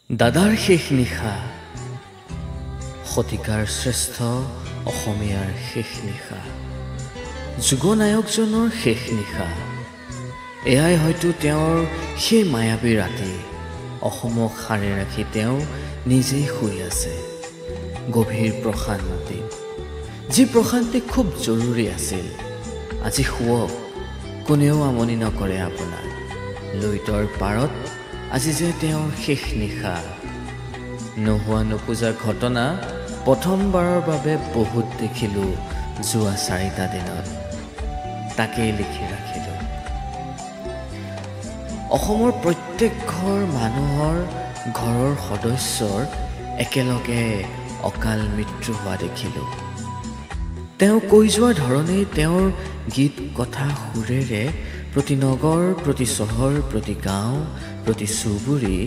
দাদাৰ শেষ নিশা, শতিকাৰ শ্ৰেষ্ঠ অসমীয়াৰ শেষ নিশা, যুগনায়কজনৰ শেষ নিশা। এয়াই হয়তো তেওঁৰ সেই মায়াবী ৰাতি। অসমক সাৰে ৰাখি তেওঁ নিজেই শুই আছে গভীৰ প্ৰশান্তিত, যি প্ৰশান্তি খুব জৰুৰী আছিল। আজি শুৱক, কোনেও আমনি নকৰে আপোনাক। লুইতৰ পাৰত আজি যে তেওঁৰ শেষ নিশা। নোহোৱা নোপোজা ঘটনা প্ৰথমবাৰৰ বাবে বহুত দেখিলোঁ যোৱা 4টা দিনত। তাকেই লিখি ৰাখিলোঁ। অসমৰ প্ৰত্যেক ঘৰ মানুহৰ ঘৰৰ সদস্যৰ একেলগে অকাল মৃত্যু হোৱা দেখিলোঁ। তেওঁ কৈ যোৱা ধৰণেই তেওঁৰ গীত কথা সুৰেৰে প্ৰতি নগৰ, প্ৰতি চহৰ, প্ৰতি গাঁও, প্ৰতি চুবুৰী,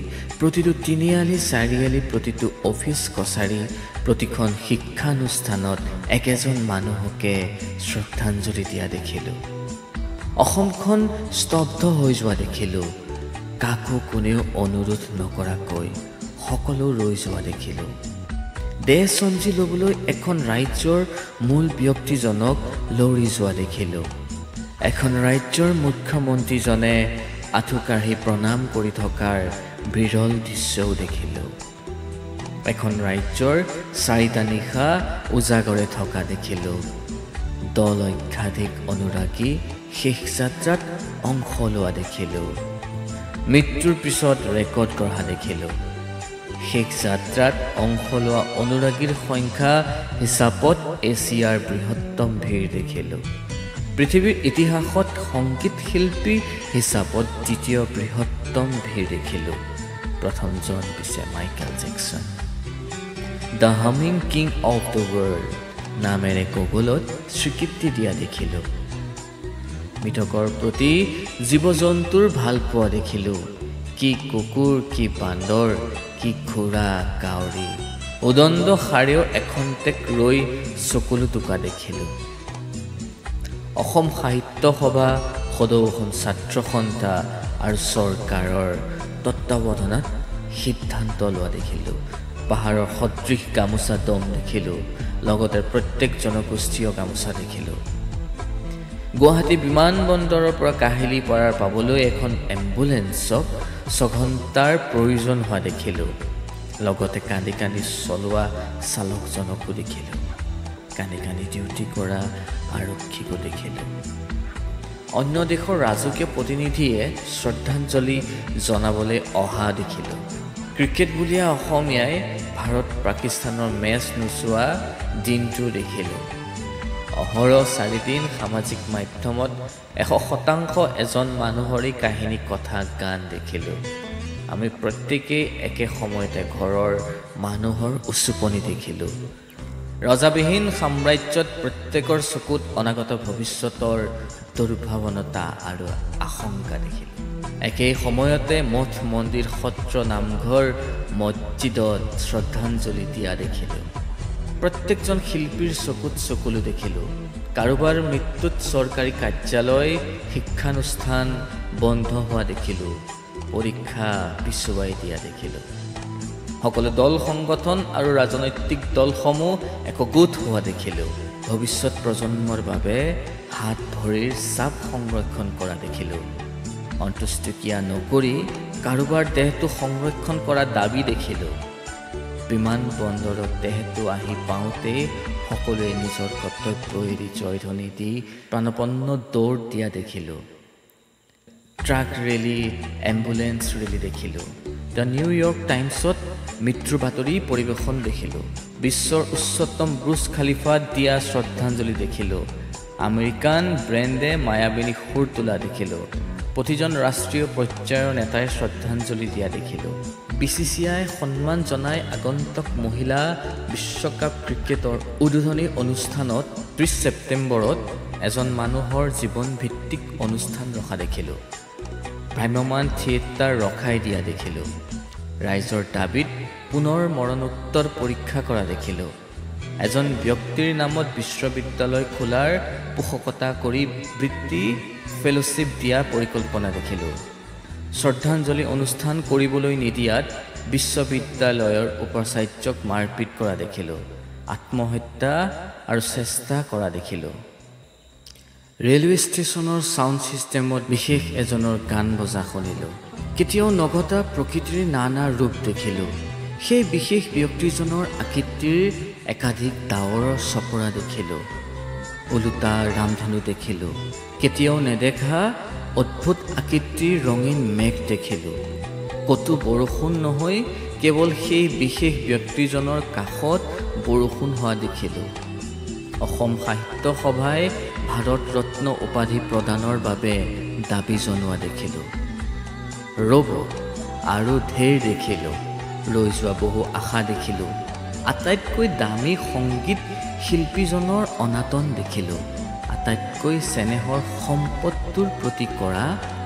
প্ৰতিটো তিনিআলি চাৰিআলি, প্ৰতিটো অফিচ কছাৰী, প্ৰতিখন শিক্ষানুষ্ঠানত একেজন মানুহকে শ্ৰদ্ধাঞ্জলি দিয়া দেখিলোঁ। অসমখন স্তব্ধ হৈ যোৱা দেখিলোঁ। কাকো কোনেও অনুৰোধ নকৰাকৈ সকলো ৰৈ যোৱা দেখিলোঁ। দেহ চঞ্জি ল'বলৈ এখন ৰাজ্যৰ মূল ব্যক্তিজনক লৰি যোৱা দেখিলোঁ। এখন ৰাজ্যৰ মুখ্যমন্ত্ৰীজনে আঁঠুকাঢ়ি প্ৰণাম কৰি থকাৰ বিৰল দৃশ্যও দেখিলোঁ। এখন ৰাজ্যৰ 4টা নিশা উজাগৰে থকা দেখিলোঁ। লক্ষাধিক অনুৰাগী শেষ যাত্ৰাত অংশ লোৱা দেখিলোঁ। মৃত্যুৰ পিছত ৰেকৰ্ড গঢ়া দেখিলোঁ। শেষ যাত্ৰাত অংশ লোৱা অনুৰাগীৰ সংখ্যা হিচাপত এছিয়াৰ বৃহত্তম ভিৰ দেখিলোঁ। পৃথিৱীৰ ইতিহাসত সংগীত শিল্পী হিচাপত দ্বিতীয় বৃহত্তম ভিৰ দেখিলোঁ। প্ৰথমজন পিছে Michael Jackson. The humming king of the world নামেৰে গুগলত স্বীকৃতি দিয়া দেখিলোঁ। মৃতকৰ প্ৰতি জীৱ জন্তুৰ ভাল পোৱা দেখিলোঁ। কি কুকুৰ, কি বান্দৰ, কি ঘোঁৰা, কাউৰী, উদণ্ড শাৰীও এখন্তেক ৰৈ চকুলো টোকা দেখিলোঁ। অসম সাহিত্য সভা, সদৌখন ছাত্ৰ সন্থা আৰু চৰকাৰৰ তত্বাৱধানত সিদ্ধান্ত লোৱা দেখিলোঁ। পাহাৰৰ সদৃশ গামোচা দম দেখিলোঁ। লগতে প্ৰত্যেক জনগোষ্ঠীয় গামোচা দেখিলোঁ। গুৱাহাটী বিমানবন্দৰৰ পৰা কাহিলীপাৰা পাবলৈ এখন এম্বুলেন্সক 6 ঘণ্টাৰ প্ৰয়োজন হোৱা দেখিলোঁ। লগতে কান্দি কান্দি চলোৱা চালকজনকো দেখিলোঁ। কান্দি কান্দি ডিউটি কৰা আৰক্ষীকো দেখিলোঁ। অন্য দেশৰ ৰাজকীয় প্ৰতিনিধিয়ে শ্ৰদ্ধাঞ্জলি জনাবলৈ অহা দেখিলোঁ। ক্ৰিকেট বুলিয়া অসমীয়াই ভাৰত পাকিস্তানৰ মেচ নোচোৱা দিনটো দেখিলোঁ। অহৰহ 4 দিন সামাজিক মাধ্যমত 100% এজন মানুহৰেই কাহিনী, কথা, গান দেখিলোঁ। আমি প্ৰত্যেকেই একে সময়তে ঘৰৰ মানুহৰ উচুপনি দেখিলোঁ। ৰজাবিহীন সাম্ৰাজ্যত প্ৰত্যেকৰ চকুত অনাগত ভৱিষ্যতৰ দুৰ্ভাৱনতা আৰু আশংকা দেখিলোঁ। একেই সময়তে মঠ মন্দিৰ, সত্ৰ, নামঘৰ, মছজিদত শ্ৰদ্ধাঞ্জলি দিয়া দেখিলোঁ। প্ৰত্যেকজন শিল্পীৰ চকুত চকুলো দেখিলোঁ। কাৰোবাৰ মৃত্যুত চৰকাৰী কাৰ্যালয়, শিক্ষানুষ্ঠান বন্ধ হোৱা দেখিলোঁ। পৰীক্ষা পিছুৱাই দিয়া দেখিলোঁ। সকলো দল সংগঠন আৰু ৰাজনৈতিক দলসমূহ একগোট হোৱা দেখিলোঁ। ভৱিষ্যত প্ৰজন্মৰ বাবে হাত ভৰিৰ চাপ সংৰক্ষণ কৰা দেখিলোঁ। অন্ত্যেষ্টিক্ৰিয়া নকৰি কাৰোবাৰ দেহটো সংৰক্ষণ কৰা দাবী দেখিলোঁ। বিমানবন্দৰত দেহটো আহি পাওঁতেই সকলোৱে নিজৰ কৰ্তব্য এৰি জয়ধ্বনি দি প্ৰাণপন্ন দৌৰ দিয়া দেখিলোঁ। ট্ৰাক ৰেলী, এম্বুলেন্স ৰেলী দেখিলোঁ। দ্য নিউয়ৰ্ক টাইমছত মৃত্যুৰ বাতৰি পৰিৱেশন দেখিলোঁ। বিশ্বৰ উচ্চতম বুৰ্জ খালিফাত দিয়া শ্ৰদ্ধাঞ্জলি দেখিলোঁ। আমেৰিকান ব্ৰেণ্ডে মায়াবিনী সুৰ তোলা দেখিলোঁ। প্ৰতিজন ৰাষ্ট্ৰীয় পৰ্যায়ৰ নেতাই শ্ৰদ্ধাঞ্জলি দিয়া দেখিলোঁ। BCCI সন্মান জনাই আগন্তুক মহিলা বিশ্বকাপ ক্ৰিকেটৰ উদ্বোধনী অনুষ্ঠানত 30 ছেপ্টেম্বৰত এজন মানুহৰ জীৱনভিত্তিক অনুষ্ঠান ৰখা দেখিলোঁ। ভ্ৰাম্যমাণ থিয়েটাৰ ৰখাই দিয়া দেখিলোঁ। ৰাইজৰ দাবীত পুনৰ মৰণোত্তৰ পৰীক্ষা কৰা দেখিলোঁ। এজন ব্যক্তিৰ নামত বিশ্ববিদ্যালয় খোলাৰ পোষকতা কৰি বৃত্তি ফেলোশ্বিপ দিয়া পৰিকল্পনা দেখিলোঁ। শ্ৰদ্ধাঞ্জলি অনুষ্ঠান কৰিবলৈ নিদিয়াত বিশ্ববিদ্যালয়ৰ উপাচাৰ্যক মাৰপিট কৰা দেখিলোঁ আত্মহত্যা আৰু চেষ্টা কৰা দেখিলোঁ ৰেলৱে ষ্টেচনৰ সাউণ্ড সিস্টেমত বিশেষ এজনৰ গান বজা শুনিলোঁ কেতিয়াও নঘটা প্ৰকৃতিৰ নানা ৰূপ দেখিলোঁ সেই বিশেষ ব্যক্তিজনৰ আকৃতিৰ একাধিক ডাৱৰৰ চপৰা দেখিলোঁ ওলোটা ৰামধেনু দেখিলোঁ কেতিয়াও নেদেখা অদ্ভুত আকৃতিৰ ৰঙীন মেঘ দেখিলোঁ কতো বৰষুণ নহয় কেৱল সেই বিশেষ ব্যক্তিজনৰ কাষত বৰষুণ হোৱা দেখিলোঁ অসম সাহিত্য সভাই ভাৰত ৰত্ন উপাধি প্ৰদানৰ বাবে দাবী জনোৱা দেখিলোঁ ৰ'ব আৰু ঢেৰ দেখিলোঁ ৰৈ যোৱা বহু আশা দেখিলোঁ আটাইতকৈ দামী সংগীত শিল্পীজনৰ অনাটন দেখিলোঁ আটাইতকৈ চেনেহৰ সম্পত্তিৰ প্ৰতি কৰা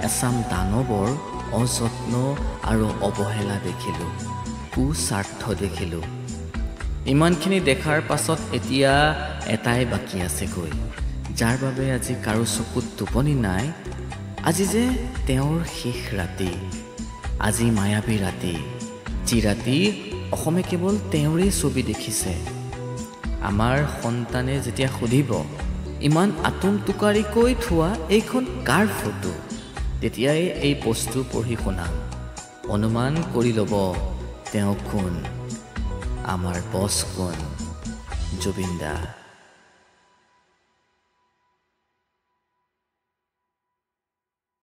এচাম দানৱৰ অযত্ন আৰু অৱহেলা দেখিলোঁ কুস্বাৰ্থ দেখিলোঁ ইমানখিনি দেখাৰ পাছত এতিয়া এটাই বাকী আছেগৈ যাৰ বাবে আজি কাৰো চকুত টোপনি নাই আজি যে তেওঁৰ শেষ ৰাতি আজি মায়াবী ৰাতি যি ৰাতি অসমে কেৱল তেওঁৰেই ছবি দেখিছে আমাৰ সন্তানে যেতিয়া সুধিব ইমান আতুম টুকাৰিকৈ থোৱা এইখন কাৰ ফটো তেতিয়াই এই বস্তু পঢ়ি শুনাম অনুমান কৰি ল'ব তেওঁ কোন আমাৰ বছ কোন জুবিন দা